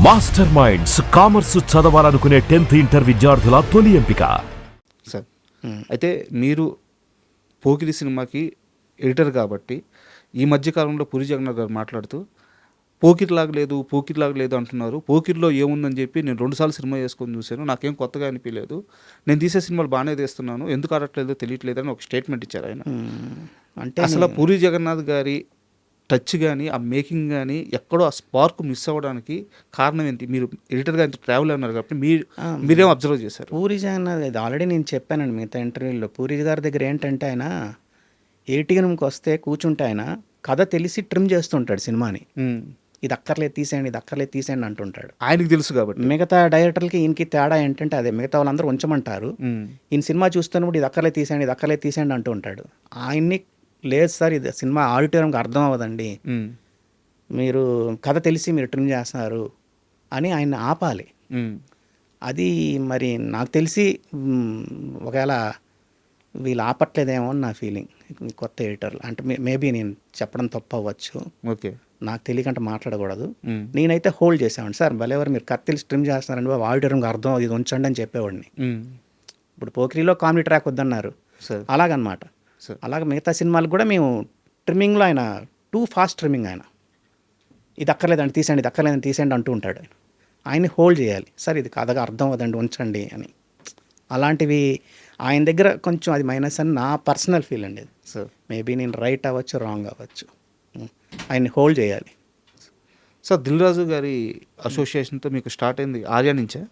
Master minds commerce చదవాలనుకునే 10th inter విద్యార్థుల తొలి ఎంపిక. సార్ అయితే మీరు పోకిరి సినిమాకి ఎడిటర్ కాబట్టి ఈ మధ్యకాలంలో పూరి జగన్నాథ్ గారు మాట్లాడుతూ పోకిరిలాగా లేదు అంటున్నారు. పోకిరిలో ఏముందని చెప్పి నేను 2 సార్లు సినిమా చేసుకొని చూశాను, నాకేం కొత్తగా అనిపించలేదు, నేను తీసే సినిమాలు బాగానే తీస్తున్నాను, ఎందుకు ఆడట్లేదో తెలియట్లేదు అని ఒక స్టేట్మెంట్ ఇచ్చారు ఆయన. అంటే అసలు పూరి జగన్నాథ్ గారి టచ్ కానీ ఆ మేకింగ్ కానీ ఎక్కడో ఆ స్పార్క్ మిస్ అవ్వడానికి కారణం ఏంటి? మీరు ఎడిటర్గా ఇంత ట్రావెల్ అన్నారు కాబట్టి మీరేం అబ్జర్వ్ చేశారు? పూరి జగన్నాథ్ ఇది ఆల్రెడీ నేను చెప్పానండి మిగతా ఇంటర్వ్యూలో. పూరి గారి దగ్గర ఏంటంటే ఆయన ఏటీఎంకి వస్తే కూర్చుంటే ఆయన కథ తెలిసి ట్రిమ్ చేస్తుంటాడు సినిమాని. ఇది అక్కర్లేదు తీసేయండి అంటుంటాడు. ఆయనకి తెలుసు కాబట్టి. మిగతా డైరెక్టర్లకి ఈయనకి తేడా ఏంటంటే అదే, మిగతా వాళ్ళందరూ ఉంచమంటారు, ఈయన సినిమా చూస్తున్నప్పుడు ఇది అక్కర్లేదు తీసేయండి అంటూ ఉంటాడు. ఆయన్ని లేదు సార్, ఇది సినిమా ఆడిటోరియంకి అర్థం అవ్వదండి, మీరు కథ తెలిసి మీరు ట్రిమ్ చేస్తున్నారు అని ఆయన ఆపాలి. అది మరి నాకు తెలిసి ఒకవేళ వీళ్ళు ఆపట్లేదేమో అని నా ఫీలింగ్. కొత్త ఎడిటర్లు అంటే మేబీ నేను చెప్పడం తప్పు అవ్వచ్చు, ఓకే, నాకు తెలియకంటే మాట్లాడకూడదు. నేనైతే హోల్డ్ చేసామండి, సార్ భలేవారు మీరు కథ తెలిసి ట్రిమ్ చేస్తున్నారండి బాబు, ఆడిటోరియంకి అర్థం అది ఉంచండి అని చెప్పేవాడిని. ఇప్పుడు పోకిరిలో కామెడీ ట్రాక్ వద్దన్నారు, అలాగనమాట. అలాగే మిగతా సినిమాలకు కూడా మేము ట్రిమ్మింగ్లో ఆయన టూ ఫాస్ట్ ట్రిమ్మింగ్. ఆయన ఇది అక్కర్లేదండి తీసేయండి అంటూ ఉంటాడు. ఆయన్ని హోల్డ్ చేయాలి, సార్ ఇది కథగా అర్థం అవ్వదండి ఉంచండి అని. అలాంటివి ఆయన దగ్గర కొంచెం అది మైనస్ అని నా పర్సనల్ ఫీల్ అండి. మేబీ నేను రైట్ అవ్వచ్చు, రాంగ్ అవ్వచ్చు, ఆయన్ని హోల్డ్ చేయాలి. సార్ దిల్ రాజు గారి అసోసియేషన్తో మీకు స్టార్ట్ అయింది ఆర్యా నుంచి.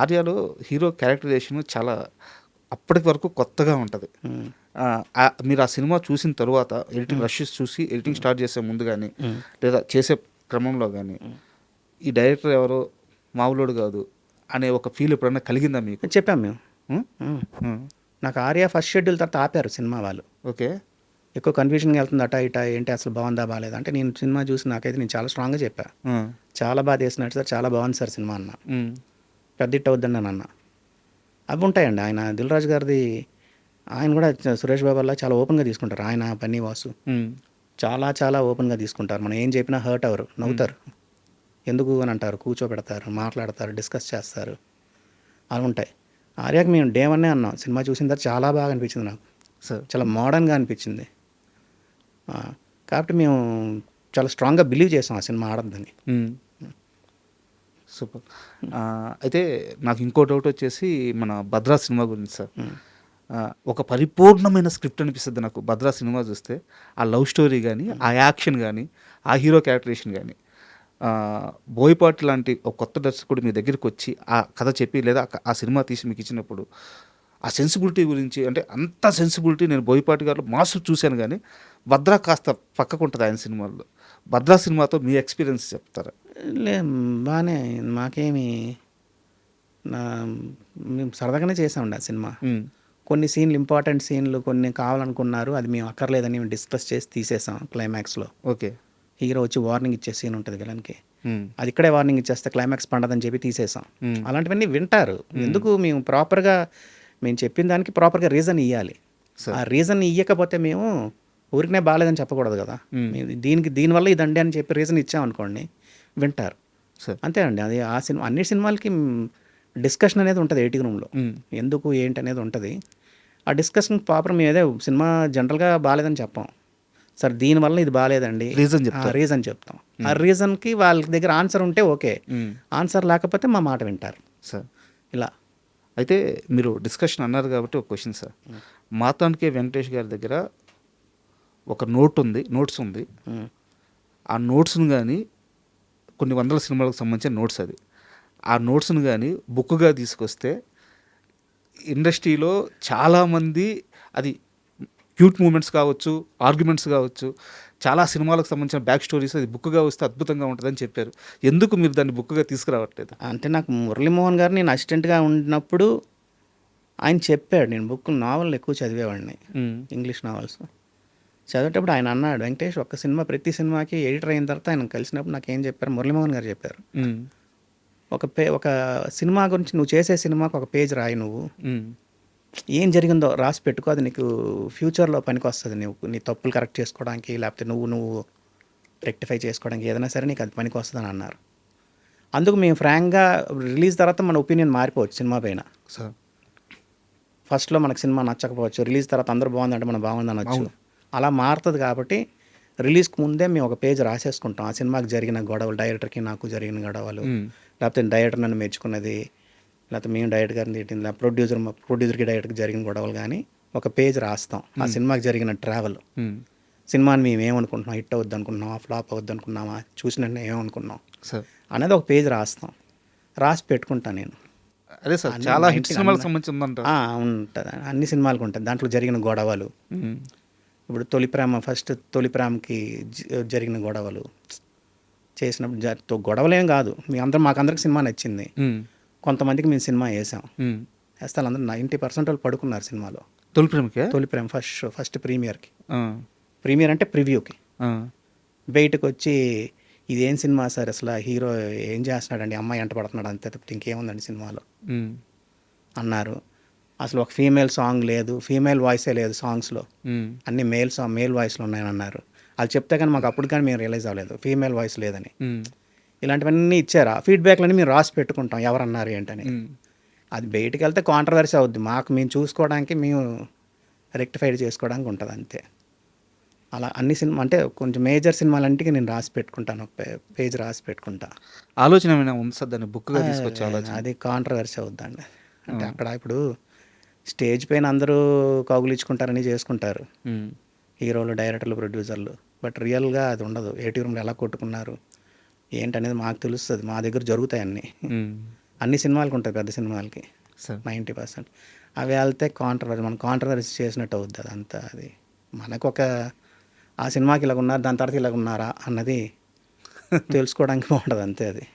ఆర్యాలో హీరో క్యారెక్టరైజేషన్ చాలా అప్పటి వరకు కొత్తగా ఉంటుంది. మీరు ఆ సినిమా చూసిన తర్వాత ఎడిటింగ్ రషెస్ చూసి ఎడిటింగ్ స్టార్ట్ చేసే ముందు కానీ లేదా చేసే క్రమంలో కానీ ఈ డైరెక్టర్ ఎవరో మామూలుడు కాదు అనే ఒక ఫీల్ ఎప్పుడన్నా కలిగిందా మీకు? చెప్పాం మేము. నాకు ఆర్యా ఫస్ట్ షెడ్యూల్ తర్వాత ఆపారు సినిమా వాళ్ళు. ఓకే, ఎక్కువ కన్ఫ్యూజన్గా వెళ్తుంది అటా ఇటా, ఏంటి అసలు బాగుందా బాగాలేదా అంటే, నేను సినిమా చూసి నాకైతే నేను చాలా స్ట్రాంగ్గా చెప్పా, చాలా బాగా చేసినట్టు సార్, చాలా బాగుంది సార్ సినిమా అన్న, పెద్ద హిట్ అవుద్దండి అని అన్న. అవి ఉంటాయండి. ఆయన దిల్ రాజు గారిది, ఆయన కూడా సురేష్ బాబు వల్ల చాలా ఓపెన్గా తీసుకుంటారు. ఆయన పన్నీ వాసు చాలా చాలా ఓపెన్గా తీసుకుంటారు. మనం ఏం చెప్పినా హర్ట్ అవ్వరు, నవ్వుతారు, ఎందుకు అని అంటారు, కూర్చోబెడతారు, మాట్లాడతారు, డిస్కస్ చేస్తారు, అవి ఉంటాయి. ఆర్యాకి మేము డే వన్నే అన్నాం, సినిమా చూసిన తర్వాత చాలా బాగా అనిపించింది నాకు, చాలా మోడర్న్గా అనిపించింది. కాబట్టి మేము చాలా స్ట్రాంగ్గా బిలీవ్ చేసాం ఆ సినిమా ఆడద్దని. సూపర్. అయితే నాకు ఇంకో డౌట్ వచ్చేసి మన భద్రా సినిమా గురించి సార్. ఒక పరిపూర్ణమైన స్క్రిప్ట్ అనిపిస్తుంది నాకు భద్రా సినిమా చూస్తే. ఆ లవ్ స్టోరీ కానీ, ఆ యాక్షన్ కానీ, ఆ హీరో క్యారెక్టరేషన్ కానీ, బోయపాటి లాంటి ఒక కొత్త దర్శకుడు మీ దగ్గరికి వచ్చి ఆ కథ చెప్పి లేదా ఆ సినిమా తీసి మీకు ఇచ్చినప్పుడు ఆ సెన్సిబిలిటీ గురించి, అంటే అంత సెన్సిబిలిటీ నేను బోయపాటి గారు మాస్ చూశాను కానీ భద్రా కాస్త పక్కకు ఉంటుంది ఆయన సినిమాల్లో. భద్రా సినిమాతో మీ ఎక్స్పీరియన్స్ చెప్తారా? బాగానే, మాకేమి మేము సరదాగానే చేసామండి ఆ సినిమా. కొన్ని సీన్లు, ఇంపార్టెంట్ సీన్లు కొన్ని కావాలనుకున్నారు, అది మేము అక్కర్లేదని మేము డిస్కస్ చేసి తీసేసాం క్లైమాక్స్లో. ఓకే, హీరో వచ్చి వార్నింగ్ ఇచ్చే సీన్ ఉంటుంది విలన్కి, అది ఇక్కడే వార్నింగ్ ఇచ్చేస్తే క్లైమాక్స్ పండదని చెప్పి తీసేసాం. అలాంటివన్నీ వింటారు. ఎందుకు మేము ప్రాపర్గా మేము చెప్పిన దానికి ప్రాపర్గా రీజన్ ఇవ్వాలి. ఆ రీజన్ ఇవ్వకపోతే మేము ఊరికనే బాగాలేదని చెప్పకూడదు కదా. దీనివల్ల ఇదండి అని చెప్పి రీజన్ ఇచ్చామనుకోండి, వింటారు. అంతే అండి. అది ఆ సినిమా, అన్ని సినిమాలకి డిస్కషన్ అనేది ఉంటుంది ఎడిటింగ్ రూమ్లో, ఎందుకు ఏంటి అనేది ఉంటుంది. ఆ డిస్కషన్ ప్రాపర్ మేము ఏదో సినిమా జనరల్గా బాగాలేదని చెప్పాం, సార్ దీనివల్ల ఇది బాగాలేదండి రీజన్ చెప్తాం. ఆ రీజన్కి వాళ్ళ దగ్గర ఆన్సర్ ఉంటే ఓకే, ఆన్సర్ లేకపోతే మా మాట వింటారు సార్. ఇలా అయితే మీరు డిస్కషన్ అన్నారు కాబట్టి ఒక క్వశ్చన్ సార్. మాతాంకే వెంకటేష్ గారి దగ్గర ఒక నోట్స్ ఉంది. ఆ నోట్స్ను కానీ కొన్ని వందల సినిమాలకు సంబంధించిన నోట్స్, అది ఆ నోట్స్ను కానీ బుక్గా తీసుకొస్తే ఇండస్ట్రీలో చాలామంది అది క్యూట్ మూమెంట్స్ కావచ్చు, ఆర్గ్యుమెంట్స్ కావచ్చు, చాలా సినిమాలకు సంబంధించిన బ్యాక్ స్టోరీస్ అది బుక్గా వస్తే అద్భుతంగా ఉంటుందని చెప్పారు. ఎందుకు మీరు దాన్ని బుక్గా తీసుకురావట్లేదు? అంటే నాకు మురళీమోహన్ గారు నేను అసిస్టెంట్గా ఉన్నప్పుడు ఆయన చెప్పాడు, నేను నావల్ ఎక్కువ చదివేవాడిని, ఇంగ్లీష్ నావల్స్ చదివేటప్పుడు ఆయన అన్నాడు, వెంకటేష్ ఒక్క సినిమా, ప్రతి సినిమాకి ఎడిటర్ అయిన తర్వాత ఆయన కలిసినప్పుడు నాకు ఏం చెప్పారు, మురళీమోహన్ గారు చెప్పారు, ఒక సినిమా గురించి నువ్వు చేసే సినిమాకి ఒక పేజ్ రాయి, నువ్వు ఏం జరిగిందో రాసి పెట్టుకో, అది నీకు ఫ్యూచర్లో పనికి వస్తుంది, నీ తప్పులు కరెక్ట్ చేసుకోవడానికి, లేకపోతే నువ్వు రెక్టిఫై చేసుకోవడానికి ఏదైనా సరే నీకు అది పనికి వస్తుందని అన్నారు. అందుకు మేము ఫ్రాంక్గా రిలీజ్ తర్వాత మన ఒపీనియన్ మారిపోవచ్చు సినిమా పైన. సార్ ఫస్ట్లో మనకు సినిమా నచ్చకపోవచ్చు, రిలీజ్ తర్వాత అందరూ బాగుందంటే మనం బాగుంది అనొచ్చు. అలా మారుతుంది కాబట్టి రిలీజ్కి ముందే మేము ఒక పేజ్ రాసేసుకుంటాం. ఆ సినిమాకి జరిగిన గొడవలు, డైరెక్టర్కి నాకు జరిగిన గొడవలు, లేకపోతే డైరెక్టర్ నన్ను మెచ్చుకున్నది, లేకపోతే మేము డైరెక్టర్ గారిని తిట్టింది, లేకపోతే ప్రొడ్యూసర్కి డైరెక్టర్కి జరిగిన గొడవలు కానీ ఒక పేజ్ రాస్తాం. ఆ సినిమాకి జరిగిన ట్రావెల్, సినిమాని మేము ఏమనుకుంటున్నాం, హిట్ అవుద్ది అనుకుంటున్నామా, ఫ్లాప్ అవుద్ది అనుకున్నామా, చూసినట్టు ఏమనుకున్నాం సార్ అనేది ఒక పేజ్ రాస్తాం. రాసి పెట్టుకుంటాను నేను. అదే సార్ చాలా హిట్ సినిమాలకు సంబంధించి ఉందంట. ఉంటుంది, అన్ని సినిమాలకు ఉంటుంది. దాంట్లో జరిగిన గొడవలు, ఇప్పుడు తొలి ప్రేమకి జరిగిన గొడవలు చేసినప్పుడు గొడవలేం కాదు, మాకందరికి సినిమా నచ్చింది. కొంతమందికి మేము సినిమా వేసాం, వేస్తే అందరూ 90% వాళ్ళు పడుకున్నారు సినిమాలో. తొలి ప్రేమ ఫస్ట్ ప్రీమియర్ అంటే ప్రివ్యూకి బయటకు వచ్చి ఇదేం సినిమా సార్, అసలు హీరో ఏం చేస్తున్నాడండి, అమ్మాయి ఎంట పడుతున్నాడు అంతే తప్పితే ఇంకేముందండి సినిమాలో అన్నారు. అసలు ఒక ఫీమేల్ సాంగ్ లేదు, ఫీమేల్ వాయిసే లేదు సాంగ్స్లో, అన్ని మేల్ వాయిస్లో ఉన్నాయని అన్నారు. వాళ్ళు చెప్తే కానీ మాకు అప్పుడు కానీ మేము రియలైజ్ అవ్వలేదు ఫీమేల్ వాయిస్ లేదని. ఇలాంటివన్నీ ఇచ్చారు. ఆ ఫీడ్బ్యాక్లన్నీ మేము రాసి పెట్టుకుంటాం ఎవరన్నారు ఏంటని. అది బయటికి వెళ్తే కాంట్రవర్సీ అవుద్ది, మేము చూసుకోవడానికి, మేము రెక్టిఫైడ్ చేసుకోవడానికి ఉంటుంది అంతే. అలా అన్ని సినిమా అంటే కొంచెం మేజర్ సినిమాలంటికి నేను రాసి పెట్టుకుంటాను, ఒక పేజ్ రాసి పెట్టుకుంటా. ఆలోచన ఏమైనా ఉంది సార్ దాన్ని బుక్గా తీసుకొచ్చే ఆలోచన? అది కాంట్రవర్సీ అవుద్దండి. అంటే అక్కడ ఇప్పుడు స్టేజ్ పైన అందరూ కౌగులించుకుంటారని చేసుకుంటారు హీరోలు, డైరెక్టర్లు, ప్రొడ్యూసర్లు. బట్ రియల్గా అది ఉండదు. ఏటీ రూమ్లో ఎలా కొట్టుకున్నారు ఏంటనేది మాకు తెలుస్తుంది. మా దగ్గర జరుగుతాయి అన్ని సినిమాలకు ఉంటాయి, పెద్ద సినిమాలకి 90%. అవి వెళ్తే మనం కాంట్రవర్సీ చేసినట్టు అవుద్ది అదంతా. అది మనకు ఒక ఆ సినిమాకి ఇలాగ ఉన్నారు, దాని తర్వాత ఇలాగ ఉన్నారా అన్నది తెలుసుకోవడానికి బాగుంటుంది అంతే అది.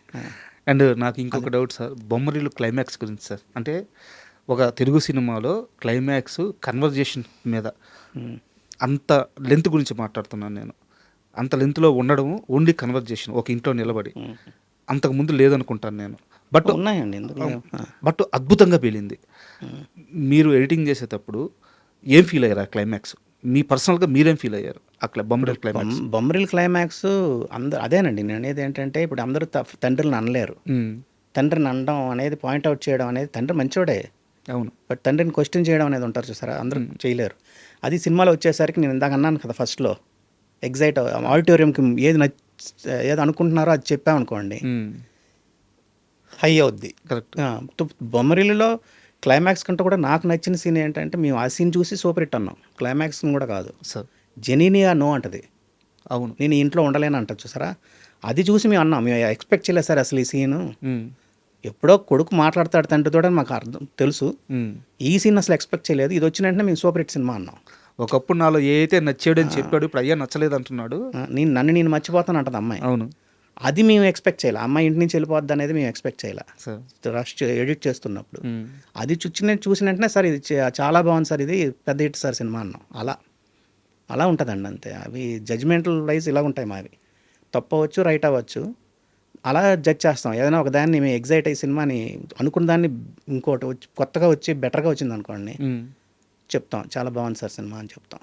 అండ్ నాకు ఇంకొక డౌట్ సార్, బొమ్మరిల్లు క్లైమాక్స్ గురించి సార్. అంటే ఒక తెలుగు సినిమాలో క్లైమాక్స్ కన్వర్జేషన్ మీద అంత లెంత్ గురించి మాట్లాడుతున్నాను నేను. అంత లెంత్లో ఉండడం ఓన్లీ కన్వర్జేషన్, ఒక ఇంట్లో నిలబడి, అంతకుముందు లేదనుకుంటాను నేను. బట్ ఉన్నాయండి, బట్ అద్భుతంగా పేలింది. మీరు ఎడిటింగ్ చేసేటప్పుడు ఏం ఫీల్ అయ్యారు ఆ క్లైమాక్స్? మీ పర్సనల్గా మీరేం ఫీల్ అయ్యారు అట్లా బొమ్మరిల్ క్లైమాక్స్? అదేనండి నేను అనేది ఏంటంటే, ఇప్పుడు అందరూ తండ్రిని అనలేరు. తండ్రిని అనడం అనేది, పాయింట్అవుట్ చేయడం అనేది, తండ్రి మంచోడే అవును, బట్ తండ్రిని క్వశ్చన్ చేయడం అనేది ఉంటారు చూసారా, అందరూ చేయలేరు. అది సినిమాలో వచ్చేసరికి నేను ఇందాక అన్నాను కదా ఫస్ట్లో, ఎగ్జైట్ ఆడిటోరియంకి ఏది అనుకుంటున్నారో అది చెప్పామనుకోండి హై అవుద్ది. కరెక్ట్. బొమ్మరిల్లులో క్లైమాక్స్ కంటే కూడా నాకు నచ్చిన సీన్ ఏంటంటే, మేము ఆ సీన్ చూసి సూపర్ హిట్ అన్నాం. క్లైమాక్స్ కూడా కాదు సార్, జెనీనియా నో అంటది, అవును నేను ఇంట్లో ఉండలేను అంటది చూసారా, అది చూసి మేము అన్నాం. మేము ఎక్స్పెక్ట్ చేయలేదు సార్ అసలు ఈ సీను. ఎప్పుడో కొడుకు మాట్లాడతాడు తండ్రితో మాకు అర్థం తెలుసు, ఈ సీన్ అసలు ఎక్స్పెక్ట్ చేయలేదు. ఇది వచ్చిన వెంటనే మేము సూపర్ హిట్ సినిమా అన్నాం. ఒకప్పుడు నాలో ఏ అయితే నచ్చాడు అని చెప్పాడు, ఇప్పుడు అయ్యా నచ్చలేదు అంటున్నాడు. నేను మర్చిపోతాను అంటది అమ్మాయి. అవును, అది మేము ఎక్స్పెక్ట్ చేయాలి. అమ్మాయి ఇంటి నుంచి వెళ్ళిపోద్ది అనేది మేము ఎక్స్పెక్ట్ చేయాలి రష్ ఎడిట్ చేస్తున్నప్పుడు. అది చూసిన వెంటనే సార్ ఇది చాలా బాగుంది సార్, ఇది పెద్ద హిట్ సార్ సినిమా అన్నాం. అలా ఉంటుందండి అంతే. అవి జడ్జ్మెంటల్ వైజ్ ఇలా ఉంటాయి మావి. తప్పవచ్చు, రైట్ అవ్వచ్చు, అలా జడ్జ్ చేస్తాం. ఏదైనా ఒక దాన్ని మేము ఎగ్జైట్ అయ్యి సినిమాని అనుకున్న దాన్ని ఇంకోటి కొత్తగా వచ్చి బెటర్గా వచ్చింది అనుకోండి, చెప్తాం చాలా బాగుంది సార్ సినిమా అని చెప్తాం.